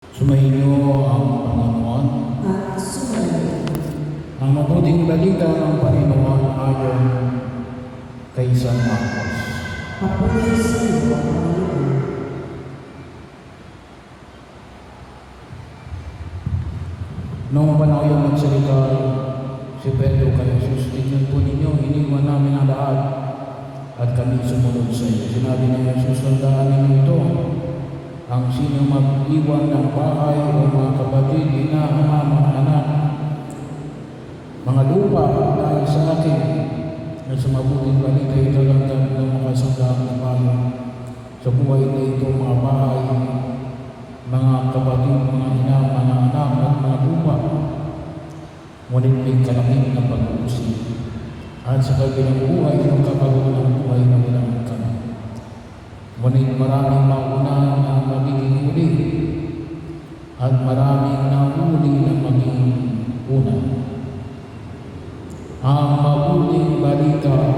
Sumainyo ang Panginoon. At sumayin. Ang mabuting balita ng Panginoon ayon kay San Marcos. Papuri sa iyo, Panginoon. Noong panahon yung nagsalita si Pedro kay Jesus, tingnan po ninyo, iniwan namin ang lahat at kami sumunod sa iyo. Sinabi ni Jesus, tandaan ninyo ito, ang sino mag-iwan ng bahay o mga kapatid, ina, ama, mga anak, mga lupa dahil sa akin, na sa mabuting balita ito lang ng makasanggang na payo sa buhay na ito, mga bahay, mga kapatid, mga ina, mga anak, at mga lupa. Ngunit may kalaking na pag-uusip. At sa kabilang buhay, magkakaroon ng buhay na walang hanggan. Ngunit maraming mauna na magiging huli at maraming nahuli na maging una. Ang mabuting balita